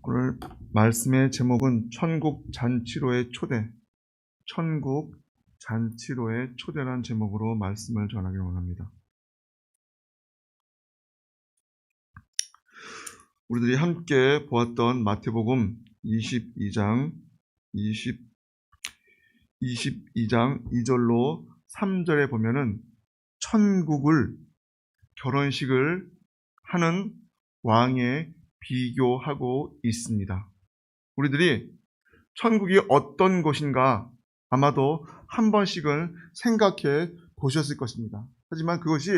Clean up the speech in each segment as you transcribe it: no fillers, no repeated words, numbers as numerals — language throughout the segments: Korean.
오늘 말씀의 제목은 천국 잔치로의 초대, 천국 잔치로의 초대라는 제목으로 말씀을 전하기 원합니다. 우리들이 함께 보았던 마태복음 22장 2절로 3절에 보면은 천국을 결혼식을 하는 왕에 비교하고 있습니다. 우리들이 천국이 어떤 곳인가 아마도 한 번씩은 생각해 보셨을 것입니다. 하지만 그것이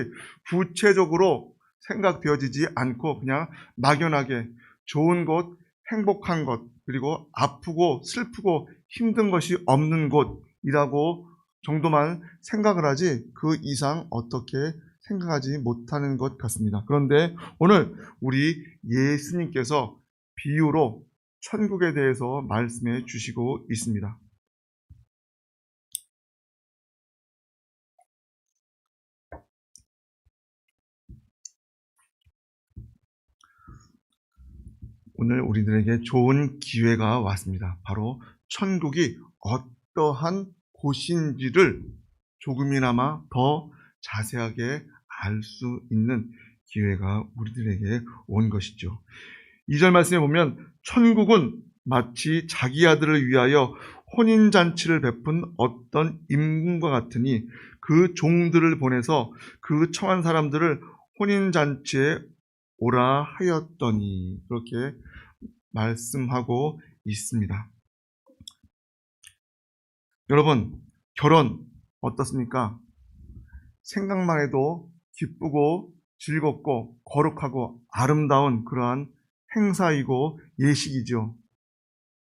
구체적으로 생각되어지지 않고 그냥 막연하게 좋은 곳, 행복한 곳, 그리고 아프고 슬프고 힘든 것이 없는 곳이라고 정도만 생각을 하지 그 이상 어떻게 생각하지 못하는 것 같습니다. 그런데 오늘 우리 예수님께서 비유로 천국에 대해서 말씀해 주시고 있습니다. 오늘 우리들에게 좋은 기회가 왔습니다. 바로 천국이 어떠한 곳인지를 조금이나마 더 자세하게 알 수 있는 기회가 우리들에게 온 것이죠. 2절 말씀에 보면 천국은 마치 자기 아들을 위하여 혼인잔치를 베푼 어떤 임금과 같으니 그 종들을 보내서 그 청한 사람들을 혼인잔치에 오라 하였더니 그렇게 말씀하고 있습니다. 여러분, 결혼 어떻습니까? 생각만 해도 기쁘고 즐겁고 거룩하고 아름다운 그러한 행사이고 예식이죠.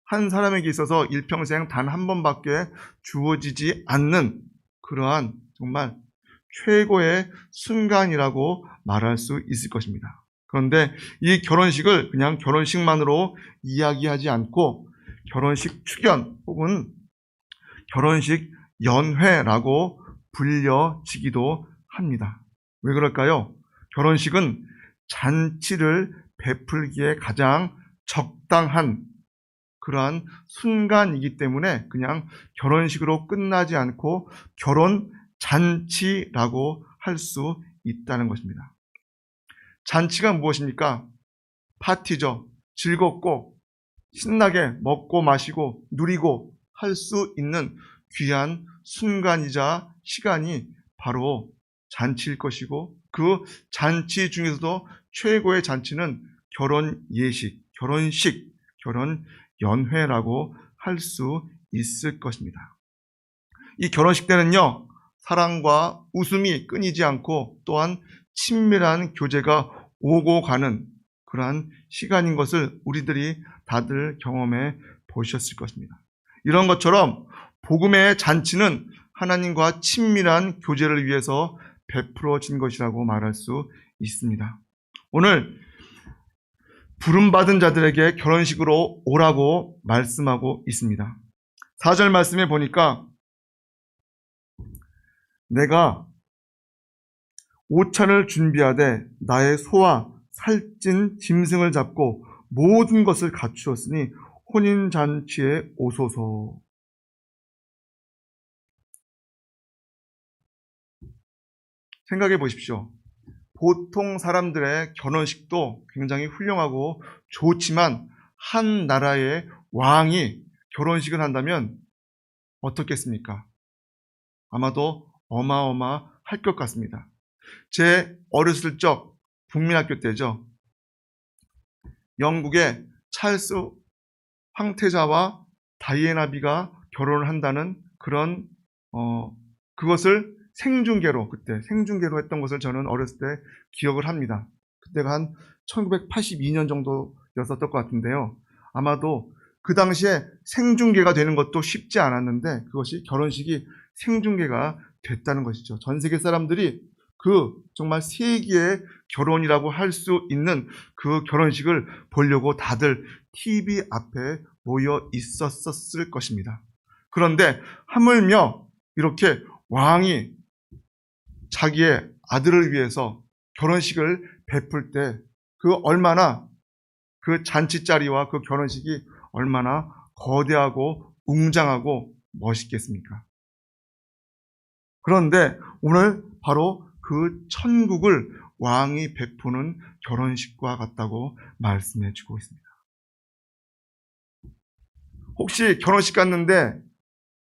한 사람에게 있어서 일평생 단 한 번밖에 주어지지 않는 그러한 정말 최고의 순간이라고 말할 수 있을 것입니다. 그런데 이 결혼식을 그냥 결혼식만으로 이야기하지 않고 결혼식 축연 혹은 결혼식 연회라고 불려지기도 합니다. 왜 그럴까요? 결혼식은 잔치를 베풀기에 가장 적당한 그러한 순간이기 때문에 그냥 결혼식으로 끝나지 않고 결혼잔치라고 할 수 있다는 것입니다. 잔치가 무엇입니까? 파티죠. 즐겁고 신나게 먹고 마시고 누리고 할 수 있는 귀한 순간이자 시간이 바로 잔치일 것이고 그 잔치 중에서도 최고의 잔치는 결혼 예식, 결혼식, 결혼 연회라고 할 수 있을 것입니다. 이 결혼식 때는요, 사랑과 웃음이 끊이지 않고 또한 친밀한 교제가 오고 가는 그러한 시간인 것을 우리들이 다들 경험해 보셨을 것입니다. 이런 것처럼 복음의 잔치는 하나님과 친밀한 교제를 위해서 베풀어진 것이라고 말할 수 있습니다. 오늘 부름받은 자들에게 결혼식으로 오라고 말씀하고 있습니다. 4절 말씀에 보니까 내가 오찬을 준비하되 나의 소와 살찐 짐승을 잡고 모든 것을 갖추었으니 혼인잔치에 오소서. 생각해 보십시오. 보통 사람들의 결혼식도 굉장히 훌륭하고 좋지만 한 나라의 왕이 결혼식을 한다면 어떻겠습니까? 아마도 어마어마할 것 같습니다. 제 어렸을 적 국민학교 때죠. 영국의 찰스 황태자와 다이애나비가 결혼을 한다는 그런 그것을 생중계로 그때 생중계로 했던 것을 저는 어렸을 때 기억을 합니다. 그때가 한 1982년 정도였었던 것 같은데요. 아마도 그 당시에 생중계가 되는 것도 쉽지 않았는데 그것이 결혼식이 생중계가 됐다는 것이죠. 전 세계 사람들이 그 정말 세기의 결혼이라고 할 수 있는 그 결혼식을 보려고 다들 TV 앞에 모여 있었을 것입니다. 그런데 하물며 이렇게 왕이 자기의 아들을 위해서 결혼식을 베풀 때 그 얼마나 그 잔치자리와 그 결혼식이 얼마나 거대하고 웅장하고 멋있겠습니까? 그런데 오늘 바로 그 천국을 왕이 베푸는 결혼식과 같다고 말씀해 주고 있습니다. 혹시 결혼식 갔는데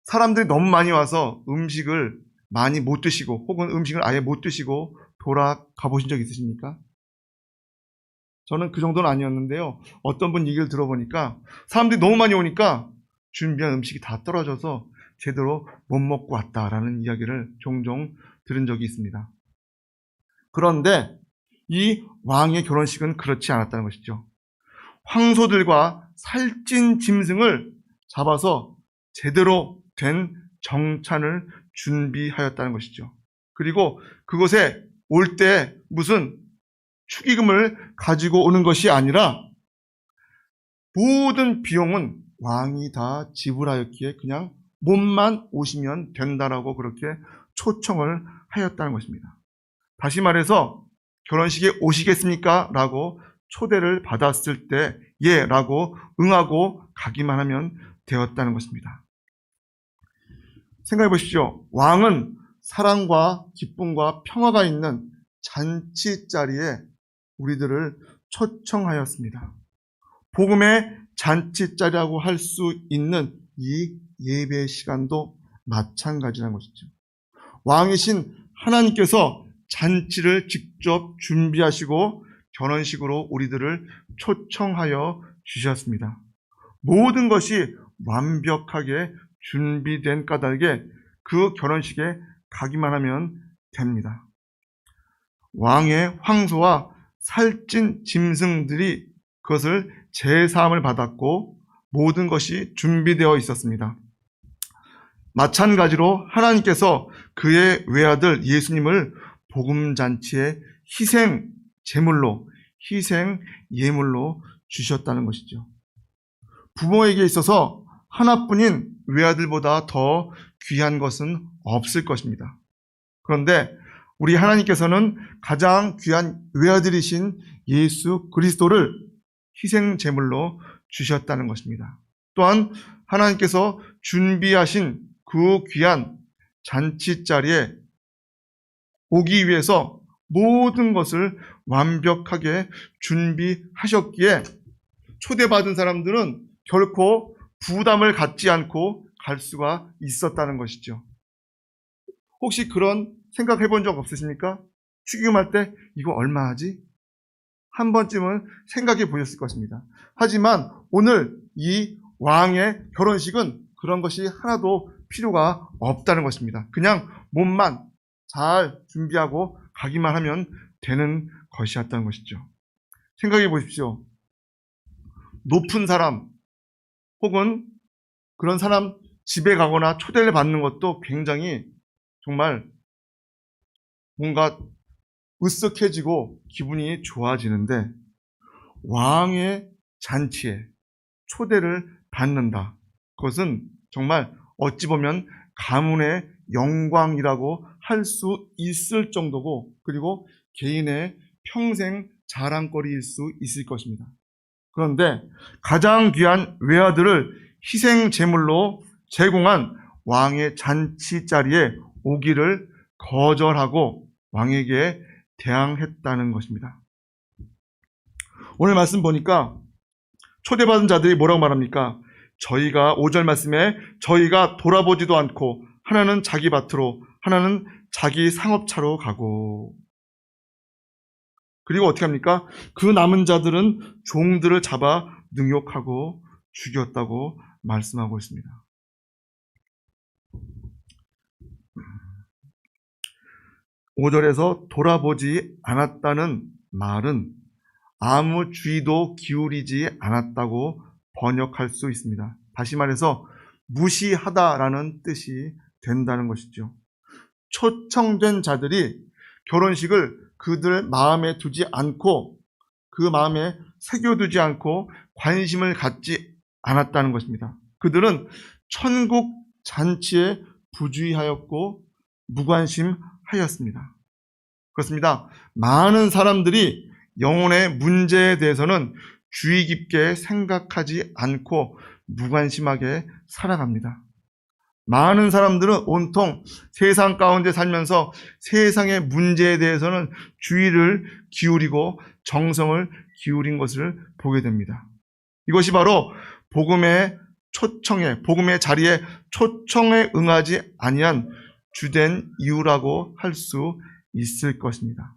사람들이 너무 많이 와서 음식을 많이 못 드시고 혹은 음식을 아예 못 드시고 돌아가 보신 적 있으십니까? 저는 그 정도는 아니었는데요. 어떤 분 얘기를 들어보니까 사람들이 너무 많이 오니까 준비한 음식이 다 떨어져서 제대로 못 먹고 왔다라는 이야기를 종종 들은 적이 있습니다. 그런데 이 왕의 결혼식은 그렇지 않았다는 것이죠. 황소들과 살찐 짐승을 잡아서 제대로 된 정찬을 준비하였다는 것이죠. 그리고 그곳에 올 때 무슨 축의금을 가지고 오는 것이 아니라 모든 비용은 왕이 다 지불하였기에 그냥 몸만 오시면 된다라고 그렇게 초청을 하였다는 것입니다. 다시 말해서 결혼식에 오시겠습니까? 라고 초대를 받았을 때 예 라고 응하고 가기만 하면 되었다는 것입니다. 생각해 보십시오. 왕은 사랑과 기쁨과 평화가 있는 잔치 자리에 우리들을 초청하였습니다. 복음의 잔치 자리라고 할 수 있는 이 예배 시간도 마찬가지라는 것이죠. 왕이신 하나님께서 잔치를 직접 준비하시고 결혼식으로 우리들을 초청하여 주셨습니다. 모든 것이 완벽하게 준비된 까닭에 그 결혼식에 가기만 하면 됩니다. 왕의 황소와 살찐 짐승들이 그것을 제사함을 받았고 모든 것이 준비되어 있었습니다. 마찬가지로 하나님께서 그의 외아들 예수님을 복음잔치의 희생 제물로, 희생 예물로 주셨다는 것이죠. 부모에게 있어서 하나뿐인 외아들보다 더 귀한 것은 없을 것입니다. 그런데 우리 하나님께서는 가장 귀한 외아들이신 예수 그리스도를 희생 제물로 주셨다는 것입니다. 또한 하나님께서 준비하신 그 귀한 잔치 자리에 오기 위해서 모든 것을 완벽하게 준비하셨기에 초대받은 사람들은 결코 부담을 갖지 않고 갈 수가 있었다는 것이죠. 혹시 그런 생각해 본 적 없으십니까? 축의금할 때 이거 얼마 하지? 한 번쯤은 생각해 보셨을 것입니다. 하지만 오늘 이 왕의 결혼식은 그런 것이 하나도 필요가 없다는 것입니다. 그냥 몸만 잘 준비하고 가기만 하면 되는 것이었다는 것이죠. 생각해 보십시오. 높은 사람 혹은 그런 사람 집에 가거나 초대를 받는 것도 굉장히 정말 뭔가 으쓱해지고 기분이 좋아지는데 왕의 잔치에 초대를 받는다. 그것은 정말 어찌 보면 가문의 영광이라고 할 수 있을 정도고 그리고 개인의 평생 자랑거리일 수 있을 것입니다. 그런데 가장 귀한 외아들을 희생 제물로 제공한 왕의 잔치 자리에 오기를 거절하고 왕에게 대항했다는 것입니다. 오늘 말씀 보니까 초대받은 자들이 뭐라고 말합니까? 저희가 5절 말씀에 저희가 돌아보지도 않고 하나는 자기 밭으로 하나는 자기 상업차로 가고 그리고 어떻게 합니까? 그 남은 자들은 종들을 잡아 능욕하고 죽였다고 말씀하고 있습니다. (5절에서) 돌아보지 않았다는 말은 아무 주의도 기울이지 않았다고 번역할 수 있습니다. 다시 말해서 무시하다라는 뜻이 된다는 것이죠. 초청된 자들이 결혼식을 그들 마음에 두지 않고 그 마음에 새겨두지 않고 관심을 갖지 않았다는 것입니다. 그들은 천국 잔치에 부주의하였고 무관심하였습니다. 그렇습니다. 많은 사람들이 영혼의 문제에 대해서는 주의 깊게 생각하지 않고 무관심하게 살아갑니다. 많은 사람들은 온통 세상 가운데 살면서 세상의 문제에 대해서는 주의를 기울이고 정성을 기울인 것을 보게 됩니다. 이것이 바로 복음의 자리에 초청에 응하지 아니한 주된 이유라고 할 수 있을 것입니다.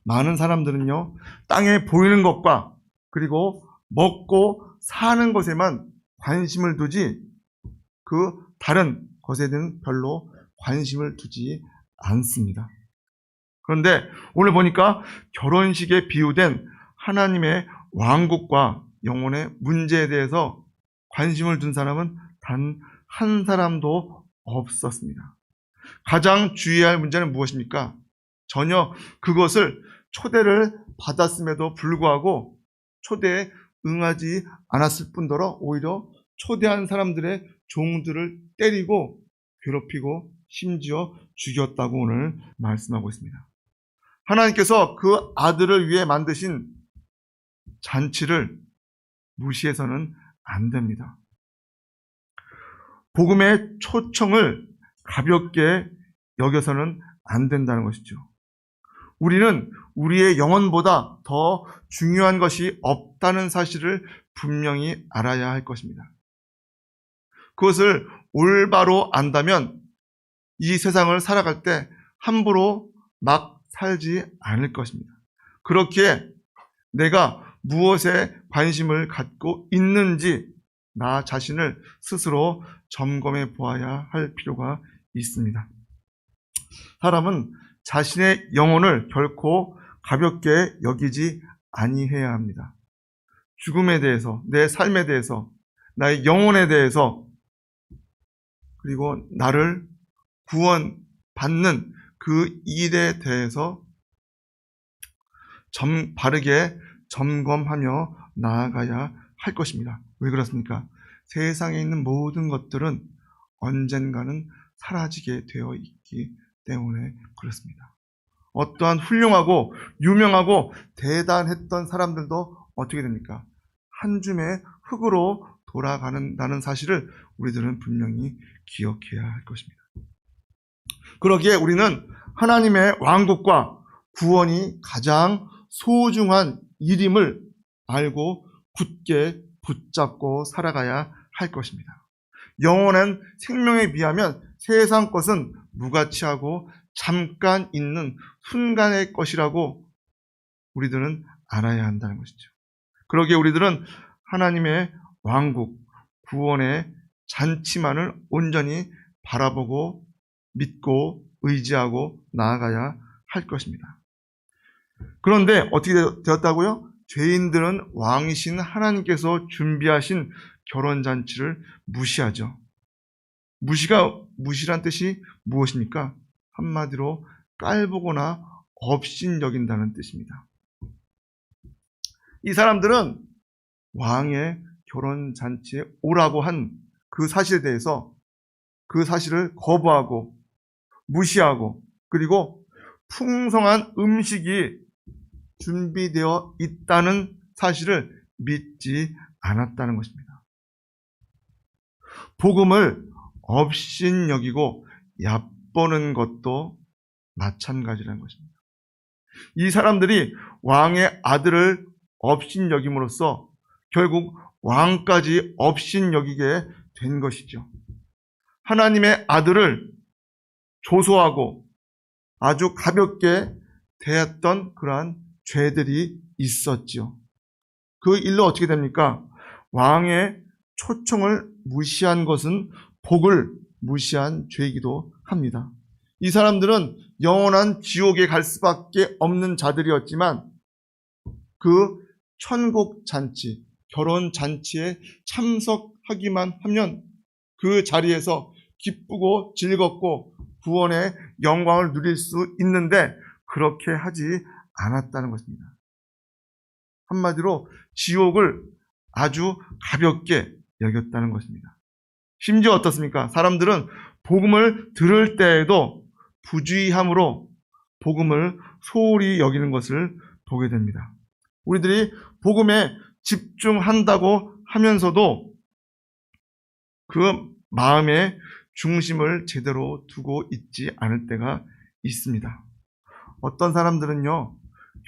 많은 사람들은요, 땅에 보이는 것과 그리고 먹고 사는 것에만 관심을 두지 그 다른 것에는 별로 관심을 두지 않습니다. 그런데 오늘 보니까 결혼식에 비유된 하나님의 왕국과 영혼의 문제에 대해서 관심을 둔 사람은 단 한 사람도 없었습니다. 가장 주의할 문제는 무엇입니까? 전혀 그것을 초대를 받았음에도 불구하고 초대에 응하지 않았을 뿐더러 오히려 초대한 사람들의 종들을 때리고 괴롭히고 심지어 죽였다고 오늘 말씀하고 있습니다. 하나님께서 그 아들을 위해 만드신 잔치를 무시해서는 안 됩니다. 복음의 초청을 가볍게 여겨서는 안 된다는 것이죠. 우리는 우리의 영혼보다 더 중요한 것이 없다는 사실을 분명히 알아야 할 것입니다. 그것을 올바로 안다면 이 세상을 살아갈 때 함부로 막 살지 않을 것입니다. 그렇기에 내가 무엇에 관심을 갖고 있는지 나 자신을 스스로 점검해 보아야 할 필요가 있습니다. 사람은 자신의 영혼을 결코 가볍게 여기지 아니해야 합니다. 죽음에 대해서, 내 삶에 대해서, 나의 영혼에 대해서, 그리고 나를 구원받는 그 일에 대해서 바르게 점검하며 나아가야 할 것입니다. 왜 그렇습니까? 세상에 있는 모든 것들은 언젠가는 사라지게 되어 있기 때문에 그렇습니다. 어떠한 훌륭하고 유명하고 대단했던 사람들도 어떻게 됩니까? 한 줌의 흙으로 돌아가는다는 사실을 우리들은 분명히 기억해야 할 것입니다. 그러기에 우리는 하나님의 왕국과 구원이 가장 소중한 일임을 알고 굳게 붙잡고 살아가야 할 것입니다. 영원한 생명에 비하면 세상 것은 무가치하고 잠깐 있는 순간의 것이라고 우리들은 알아야 한다는 것이죠. 그러기에 우리들은 하나님의 왕국, 구원의 잔치만을 온전히 바라보고 믿고 의지하고 나아가야 할 것입니다. 그런데 어떻게 되었다고요? 죄인들은 왕이신 하나님께서 준비하신 결혼잔치를 무시하죠. 무시란 뜻이 무엇입니까? 한마디로 깔보거나 업신여긴다는 뜻입니다. 이 사람들은 왕의 결혼잔치에 오라고 한 그 사실에 대해서 그 사실을 거부하고 무시하고 그리고 풍성한 음식이 준비되어 있다는 사실을 믿지 않았다는 것입니다. 복음을 업신여기고 얕보는 것도 마찬가지라는 것입니다. 이 사람들이 왕의 아들을 업신여김으로써 결국 왕까지 업신여기게 된 것이죠. 하나님의 아들을 조소하고 아주 가볍게 대했던 그러한 죄들이 있었지요. 그 일로 어떻게 됩니까? 왕의 초청을 무시한 것은 복을 무시한 죄이기도 합니다. 이 사람들은 영원한 지옥에 갈 수밖에 없는 자들이었지만 그 천국 잔치, 결혼 잔치에 참석하기만 하면 그 자리에서 기쁘고 즐겁고 구원의 영광을 누릴 수 있는데 그렇게 하지 않았다는 것입니다. 한마디로 지옥을 아주 가볍게 여겼다는 것입니다. 심지어 어떻습니까? 사람들은 복음을 들을 때에도 부주의함으로 복음을 소홀히 여기는 것을 보게 됩니다. 우리들이 복음에 집중한다고 하면서도 그 마음의 중심을 제대로 두고 있지 않을 때가 있습니다. 어떤 사람들은요,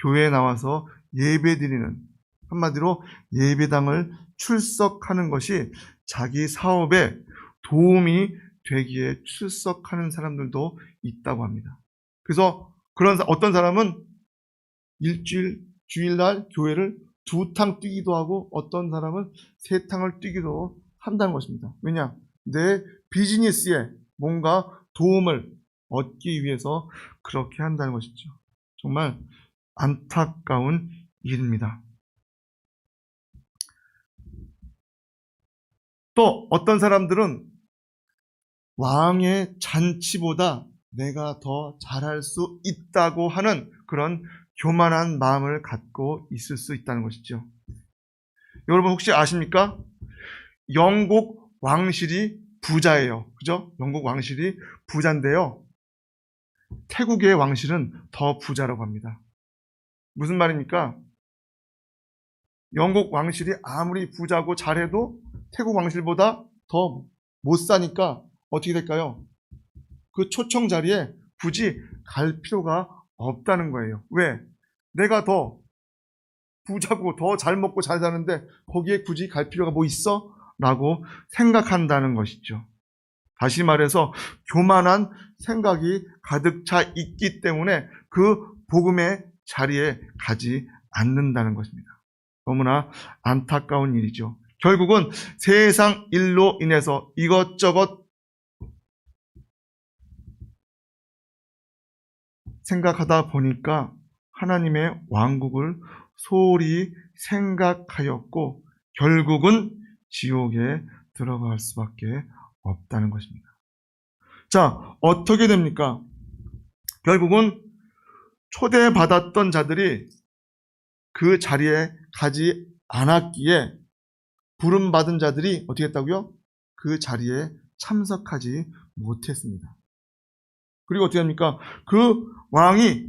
교회에 나와서 예배드리는, 한마디로 예배당을 출석하는 것이 자기 사업에 도움이 되기에 출석하는 사람들도 있다고 합니다. 그래서 어떤 사람은 주일날 교회를 2탕 뛰기도 하고 어떤 사람은 3탕을 뛰기도 한다는 것입니다. 왜냐? 내 비즈니스에 뭔가 도움을 얻기 위해서 그렇게 한다는 것이죠. 정말 안타까운 일입니다. 또 어떤 사람들은 왕의 잔치보다 내가 더 잘할 수 있다고 하는 그런 교만한 마음을 갖고 있을 수 있다는 것이죠. 여러분 혹시 아십니까? 영국 왕실이 부자예요. 그죠? 영국 왕실이 부자인데요. 태국의 왕실은 더 부자라고 합니다. 무슨 말입니까? 영국 왕실이 아무리 부자고 잘해도 태국 왕실보다 더 못 사니까 어떻게 될까요? 그 초청 자리에 굳이 갈 필요가 없다는 거예요. 왜? 내가 더 부자고 더 잘 먹고 잘 사는데 거기에 굳이 갈 필요가 뭐 있어? 라고 생각한다는 것이죠. 다시 말해서 교만한 생각이 가득 차 있기 때문에 그 복음의 자리에 가지 않는다는 것입니다. 너무나 안타까운 일이죠. 결국은 세상 일로 인해서 이것저것 생각하다 보니까 하나님의 왕국을 소홀히 생각하였고 결국은 지옥에 들어갈 수밖에 없다는 것입니다. 자, 어떻게 됩니까? 결국은 초대받았던 자들이 그 자리에 가지 않았기에 부름받은 자들이 어떻게 했다고요? 그 자리에 참석하지 못했습니다. 그리고 어떻게 합니까? 그 왕이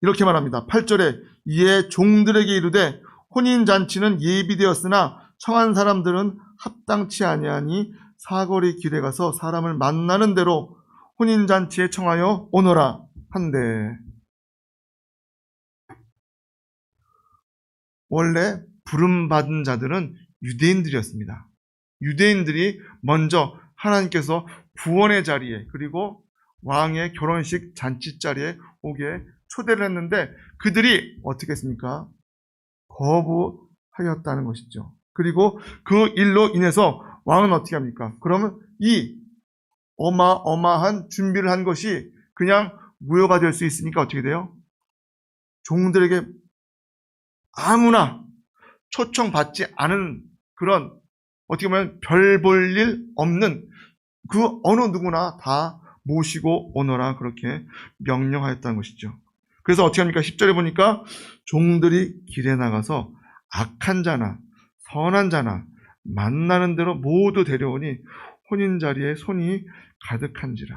이렇게 말합니다. 8절에 이에 종들에게 이르되 혼인잔치는 예비되었으나 청한 사람들은 합당치 아니하니 사거리 길에 가서 사람을 만나는 대로 혼인잔치에 청하여 오너라 한대. 원래 부름받은 자들은 유대인들이었습니다. 유대인들이 먼저 하나님께서 구원의 자리에 그리고 왕의 결혼식 잔치 자리에 오게 초대를 했는데 그들이 어떻게 했습니까? 거부하였다는 것이죠. 그리고 그 일로 인해서 왕은 어떻게 합니까? 그러면 이 어마어마한 준비를 한 것이 그냥 무효가 될 수 있으니까 어떻게 돼요? 종들에게 아무나 초청받지 않은 그런 어떻게 보면 별 볼 일 없는 그 어느 누구나 다 모시고 오너라 그렇게 명령하였다는 것이죠. 그래서 어떻게 합니까? 10절에 보니까 종들이 길에 나가서 악한 자나 선한 자나 만나는 대로 모두 데려오니 혼인 자리에 손이 가득한지라.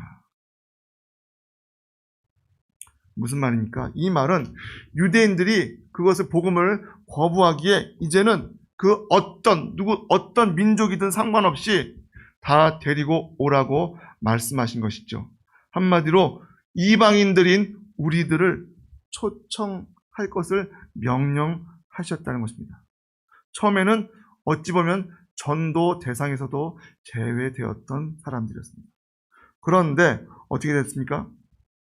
무슨 말입니까? 이 말은 유대인들이 그것을 복음을 거부하기에 이제는 그 어떤 민족이든 상관없이 다 데리고 오라고 말씀하신 것이죠. 한마디로 이방인들인 우리들을 초청할 것을 명령하셨다는 것입니다. 처음에는 어찌 보면 전도 대상에서도 제외되었던 사람들이었습니다. 그런데 어떻게 됐습니까?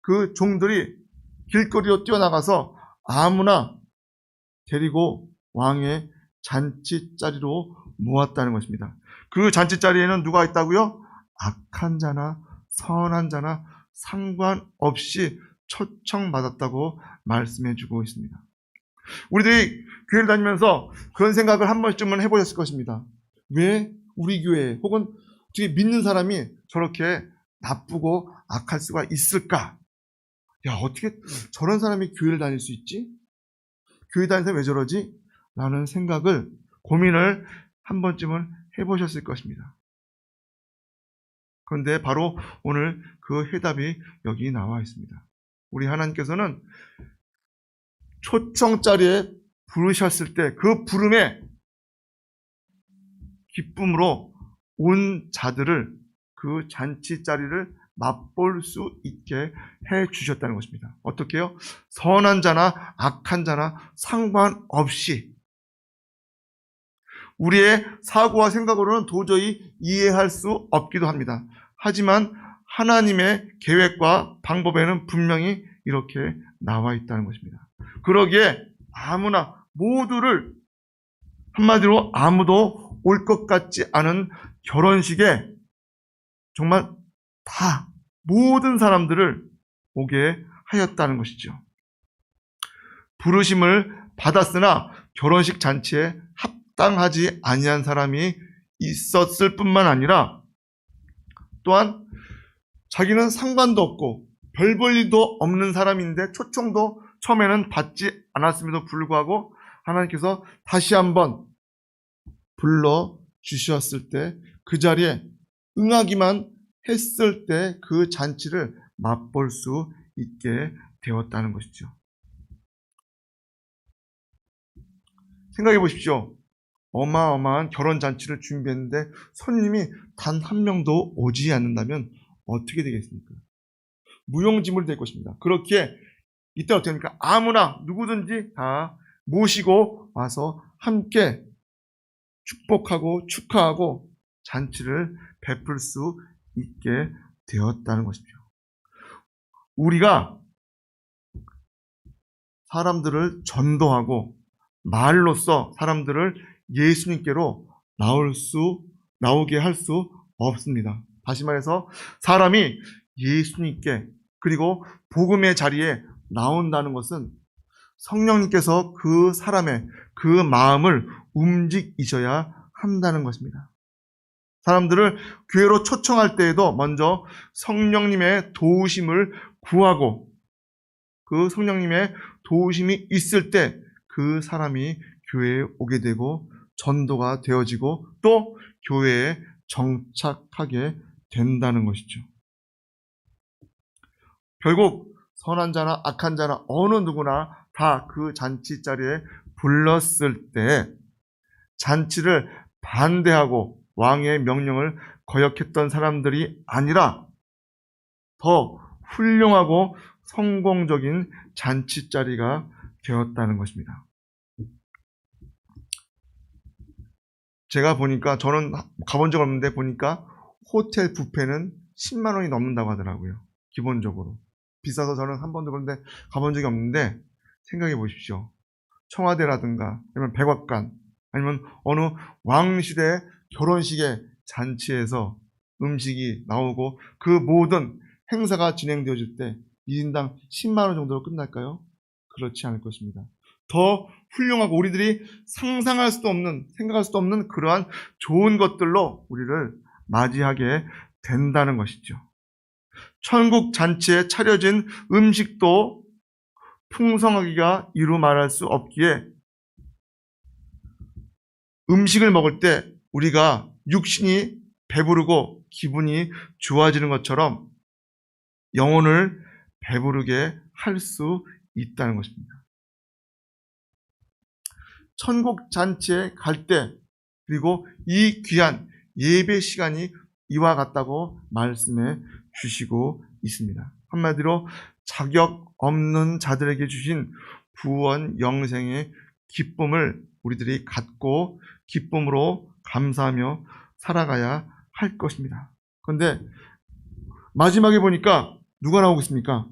그 종들이 길거리로 뛰어나가서 아무나 데리고 왕의 잔치자리로 모았다는 것입니다. 그 잔치자리에는 누가 있다고요? 악한 자나 선한 자나 상관없이 초청받았다고 말씀해주고 있습니다. 우리들이 교회를 다니면서 그런 생각을 한 번쯤은 해보셨을 것입니다. 왜 우리 교회 혹은 어떻게 믿는 사람이 저렇게 나쁘고 악할 수가 있을까? 야, 어떻게 저런 사람이 교회를 다닐 수 있지? 교회 다니면서 왜 저러지? 라는 생각을, 고민을 한 번쯤은 해보셨을 것입니다. 그런데 바로 오늘 그 해답이 여기 나와 있습니다. 우리 하나님께서는 초청 자리에 부르셨을 때 그 부름에 기쁨으로 온 자들을 그 잔치 자리를 맛볼 수 있게 해 주셨다는 것입니다. 어떻게요? 선한 자나 악한 자나 상관없이 우리의 사고와 생각으로는 도저히 이해할 수 없기도 합니다. 하지만 하나님의 계획과 방법에는 분명히 이렇게 나와 있다는 것입니다. 그러기에 아무나 모두를 한마디로 아무도 올 것 같지 않은 결혼식에 정말 다 모든 사람들을 오게 하였다는 것이죠. 부르심을 받았으나 결혼식 잔치에 합당하지 아니한 사람이 있었을 뿐만 아니라 또한 자기는 상관도 없고 별 볼 일도 없는 사람인데 초청도 처음에는 받지 않았음에도 불구하고 하나님께서 다시 한번 불러주셨을 때 그 자리에 응하기만 했을 때 그 잔치를 맛볼 수 있게 되었다는 것이죠. 생각해 보십시오. 어마어마한 결혼 잔치를 준비했는데 손님이 단 한 명도 오지 않는다면 어떻게 되겠습니까? 무용지물이 될 것입니다. 그렇게 이때 어떻게 합니까? 아무나 누구든지 다 모시고 와서 함께 축복하고 축하하고 잔치를 베풀 수 있게 되었다는 것이죠. 우리가 사람들을 전도하고 말로써 사람들을 예수님께로 나오게 할 수 없습니다. 다시 말해서 사람이 예수님께 그리고 복음의 자리에 나온다는 것은 성령님께서 그 사람의 그 마음을 움직이셔야 한다는 것입니다. 사람들을 교회로 초청할 때에도 먼저 성령님의 도우심을 구하고 그 성령님의 도우심이 있을 때 그 사람이 교회에 오게 되고 전도가 되어지고 또 교회에 정착하게 된다는 것이죠. 결국 선한 자나 악한 자나 어느 누구나 다 그 잔치 자리에 불렀을 때 잔치를 반대하고 왕의 명령을 거역했던 사람들이 아니라 더 훌륭하고 성공적인 잔치 자리가 되었다는 것입니다. 제가 보니까 저는 가본 적 없는데 보니까 호텔 뷔페는 10만 원이 넘는다고 하더라고요. 기본적으로. 비싸서 저는 한 번도 그런데 가본 적이 없는데 생각해 보십시오. 청와대라든가 아니면 백악관 아니면 어느 왕실의 결혼식의 잔치에서 음식이 나오고 그 모든 행사가 진행되어질 때 1인당 10만 원 정도로 끝날까요? 그렇지 않을 것입니다. 더 훌륭하고 우리들이 상상할 수도 없는, 생각할 수도 없는 그러한 좋은 것들로 우리를 맞이하게 된다는 것이죠. 천국 잔치에 차려진 음식도 풍성하기가 이루 말할 수 없기에 음식을 먹을 때 우리가 육신이 배부르고 기분이 좋아지는 것처럼 영혼을 배부르게 할 수 있다는 것입니다. 천국 잔치에 갈 때 그리고 이 귀한 예배 시간이 이와 같다고 말씀해 주시고 있습니다. 한마디로 자격 없는 자들에게 주신 구원 영생의 기쁨을 우리들이 갖고 기쁨으로 감사하며 살아가야 할 것입니다. 그런데 마지막에 보니까 누가 나오고 있습니까?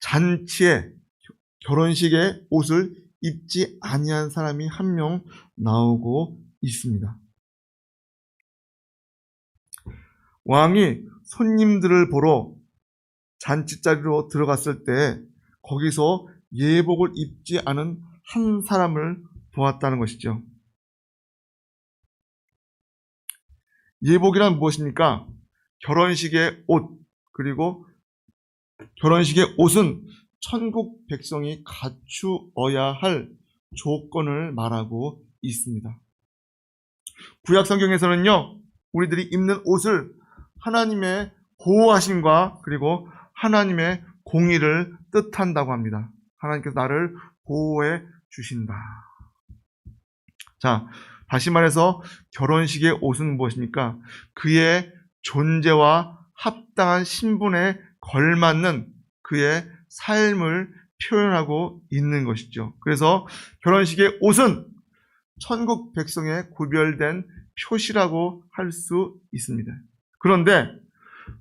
잔치에 결혼식에 옷을 입지 아니한 사람이 한 명 나오고 있습니다. 왕이 손님들을 보러 잔치자리로 들어갔을 때 거기서 예복을 입지 않은 한 사람을 보았다는 것이죠. 예복이란 무엇입니까? 결혼식의 옷, 그리고 결혼식의 옷은 천국 백성이 갖추어야 할 조건을 말하고 있습니다. 구약 성경에서는요, 우리들이 입는 옷을 하나님의 보호하심과 그리고 하나님의 공의를 뜻한다고 합니다. 하나님께서 나를 보호해 주신다. 자, 다시 말해서 결혼식의 옷은 무엇입니까? 그의 존재와 합당한 신분에 걸맞는 그의 삶을 표현하고 있는 것이죠. 그래서 결혼식의 옷은 천국 백성의 구별된 표시라고 할 수 있습니다. 그런데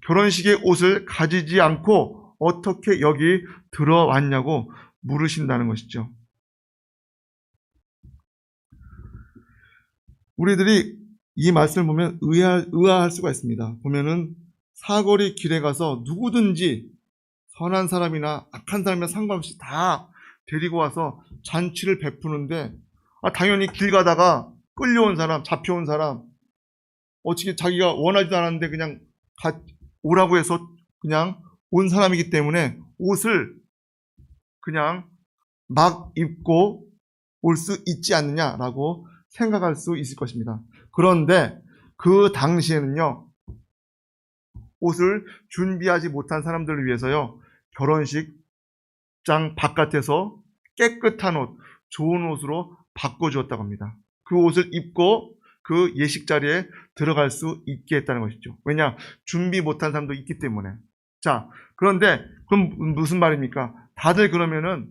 결혼식의 옷을 가지지 않고 어떻게 여기 들어왔냐고 물으신다는 것이죠. 우리들이 이 말씀을 보면 의아할 수가 있습니다. 보면은 사거리 길에 가서 누구든지 선한 사람이나 악한 사람이나 상관없이 다 데리고 와서 잔치를 베푸는데 당연히 길 가다가 끌려온 사람, 잡혀온 사람, 어떻게 자기가 원하지도 않았는데 그냥 오라고 해서 그냥 온 사람이기 때문에 옷을 그냥 막 입고 올 수 있지 않느냐라고 생각할 수 있을 것입니다. 그런데 그 당시에는요, 옷을 준비하지 못한 예사람들을 위해서요, 결혼식장 바깥에서 깨끗한 옷, 좋은 옷으로 바꿔주었다고 합니다. 그 옷을 입고 그 예식 자리에 들어갈 수 있게 했다는 것이죠. 왜냐? 준비 못한 사람도 있기 때문에. 자, 그런데 그럼 무슨 말입니까? 다들 그러면은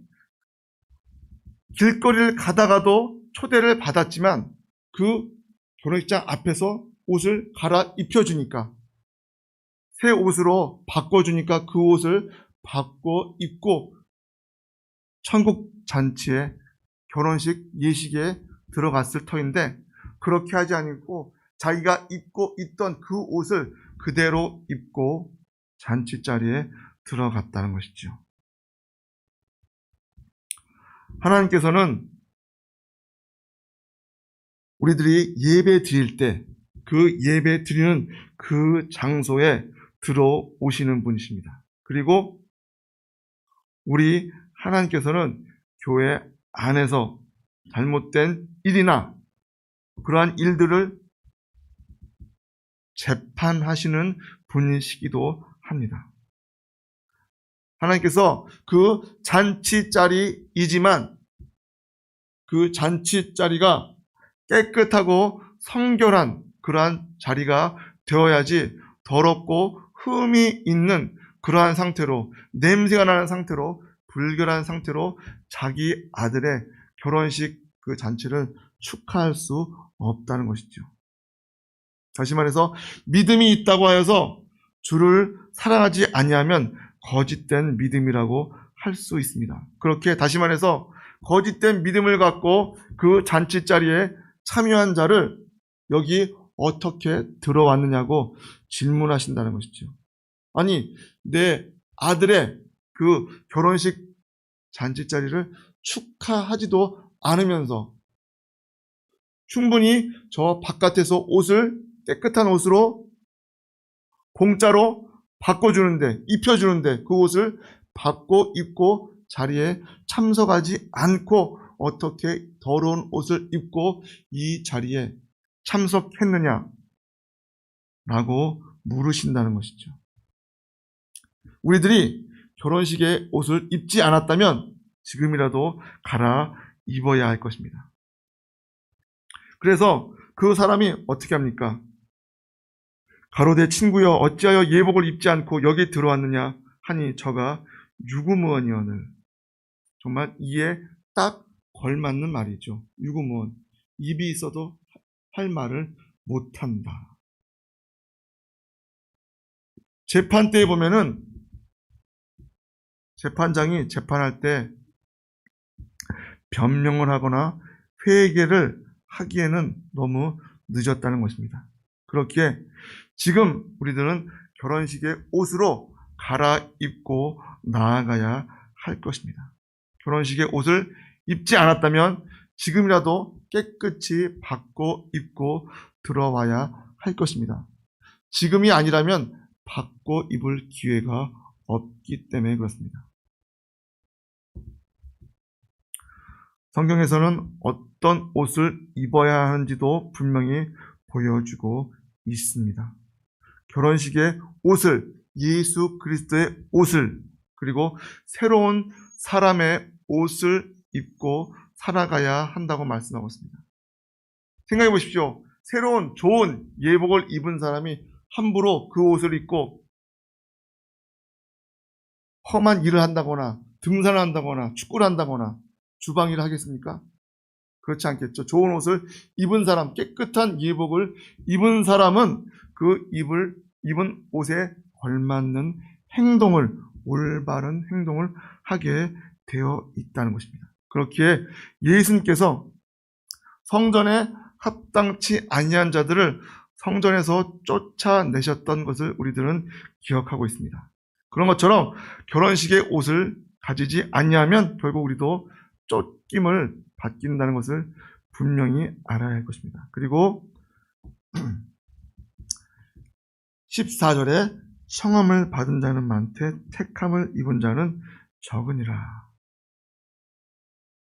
길거리를 가다가도 초대를 받았지만 그 결혼식장 앞에서 옷을 갈아입혀주니까, 새 옷으로 바꿔주니까 그 옷을 바꿔 입고 천국 잔치에, 결혼식 예식에 들어갔을 터인데, 그렇게 하지 않고 자기가 입고 있던 그 옷을 그대로 입고 잔치 자리에 들어갔다는 것이죠. 하나님께서는 우리들이 예배 드릴 때 그 예배 드리는 그 장소에 들어오시는 분이십니다. 그리고 우리 하나님께서는 교회 안에서 잘못된 일이나 그러한 일들을 재판하시는 분이시기도 합니다. 하나님께서 그 잔치 자리이지만 그 잔치 자리가 깨끗하고 성결한 그러한 자리가 되어야지, 더럽고 흠이 있는 그러한 상태로, 냄새가 나는 상태로, 불결한 상태로 자기 아들의 결혼식 그 잔치를 축하할 수 없다는 것이죠. 다시 말해서 믿음이 있다고 하여서 주를 사랑하지 아니하면 거짓된 믿음이라고 할 수 있습니다. 그렇게 다시 말해서 거짓된 믿음을 갖고 그 잔치 자리에 참여한 자를 여기 어떻게 들어왔느냐고 질문하신다는 것이죠. 아니, 내 아들의 그 결혼식 잔치 자리를 축하하지도 않으면서 충분히 저 바깥에서 옷을 깨끗한 옷으로 공짜로 바꿔주는데, 입혀주는데 그 옷을 받고 입고 자리에 참석하지 않고 어떻게 더러운 옷을 입고 이 자리에 참석했느냐 라고 물으신다는 것이죠. 우리들이 결혼식에 옷을 입지 않았다면 지금이라도 갈아 입어야 할 것입니다. 그래서 그 사람이 어떻게 합니까? 가로되 친구여 어찌하여 예복을 입지 않고 여기 들어왔느냐 하니 저가 유구무원이오늘. 정말 이에 딱 걸맞는 말이죠. 유구무원. 입이 있어도 할 말을 못한다. 재판 때에 보면은 재판장이 재판할 때 변명을 하거나 회개를 하기에는 너무 늦었다는 것입니다. 그렇기에 지금 우리들은 결혼식의 옷으로 갈아입고 나아가야 할 것입니다. 결혼식의 옷을 입지 않았다면 지금이라도 깨끗이 받고 입고 들어와야 할 것입니다. 지금이 아니라면 받고 입을 기회가 없기 때문에 그렇습니다. 성경에서는 어떤 옷을 입어야 하는지도 분명히 보여주고 있습니다. 결혼식의 옷을, 예수 그리스도의 옷을, 그리고 새로운 사람의 옷을 입고 살아가야 한다고 말씀하고 있습니다. 생각해 보십시오. 새로운 좋은 예복을 입은 사람이 함부로 그 옷을 입고 험한 일을 한다거나 등산을 한다거나 축구를 한다거나 주방 일을 하겠습니까? 그렇지 않겠죠. 좋은 옷을 입은 사람, 깨끗한 예복을 입은 사람은 그 입은 옷에 걸맞는 행동을, 올바른 행동을 하게 되어 있다는 것입니다. 그렇기에 예수님께서 성전에 합당치 아니한 자들을 성전에서 쫓아내셨던 것을 우리들은 기억하고 있습니다. 그런 것처럼 결혼식의 옷을 가지지 아니하면 결국 우리도 쫓김을 받긴다는 것을 분명히 알아야 할 것입니다. 그리고 14절에 청함을 받은 자는 많되 택함을 입은 자는 적으니라.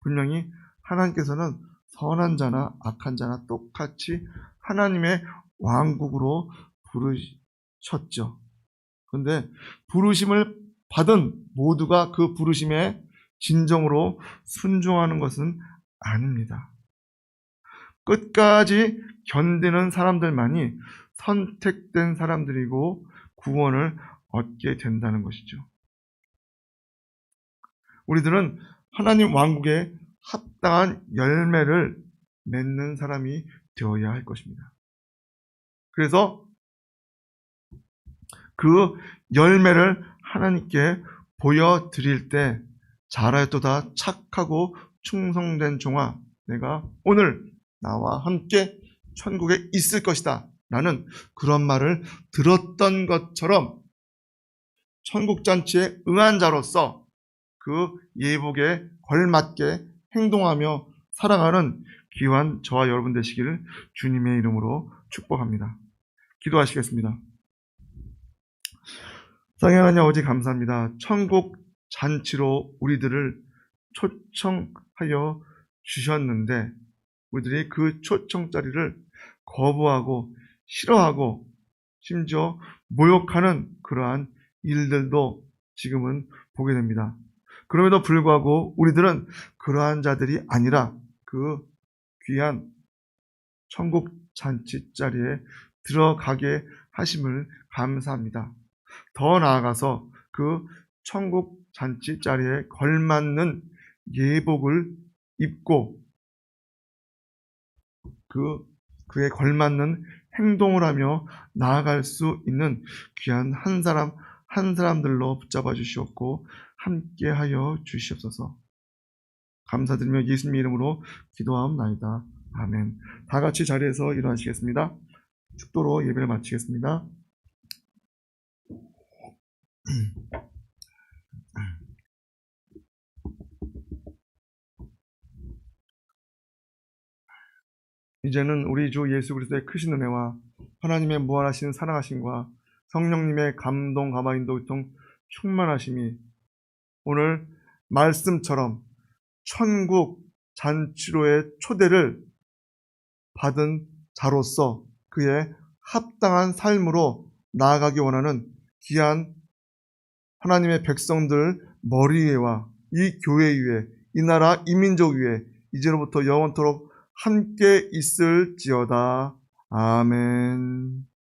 분명히 하나님께서는 선한 자나 악한 자나 똑같이 하나님의 왕국으로 부르셨죠. 그런데 부르심을 받은 모두가 그 부르심에 진정으로 순종하는 것은 아닙니다. 끝까지 견디는 사람들만이 선택된 사람들이고 구원을 얻게 된다는 것이죠. 우리들은 하나님 왕국에 합당한 열매를 맺는 사람이 되어야 할 것입니다. 그래서 그 열매를 하나님께 보여드릴 때 잘하였도다 착하고 충성된 종아, 내가 오늘 나와 함께 천국에 있을 것이다 라는 그런 말을 들었던 것처럼 천국잔치에 응한 자로서 그 예복에 걸맞게 행동하며 살아가는 귀한 저와 여러분 되시기를 주님의 이름으로 축복합니다. 기도하시겠습니다. 사랑의 하나님 아버지 감사합니다. 천국 잔치로 우리들을 초청하여 주셨는데 우리들이 그 초청 자리를 거부하고 싫어하고 심지어 모욕하는 그러한 일들도 지금은 보게 됩니다. 그럼에도 불구하고 우리들은 그러한 자들이 아니라 그 귀한 천국 잔치 자리에 들어가게 하심을 감사합니다. 더 나아가서 그 천국 잔치 자리에 걸맞는 예복을 입고 그에 걸맞는 행동을 하며 나아갈 수 있는 귀한 한 사람들로 붙잡아 주시옵고 함께 하여 주시옵소서. 감사드리며 예수님의 이름으로 기도하옵나이다. 아멘. 다 같이 자리에서 일어나시겠습니다. 축도로 예배를 마치겠습니다. 이제는 우리 주 예수 그리스도의 크신 은혜와 하나님의 무한하신 사랑하심과 성령님의 감동, 감화, 인도, 교통, 충만하심이 오늘 말씀처럼 천국 잔치로의 초대를 받은 자로서 그의 합당한 삶으로 나아가기 원하는 귀한 하나님의 백성들 머리 위에와 이 교회 위에, 이 나라 이 민족 위에 이제로부터 영원토록 함께 있을지어다. 아멘.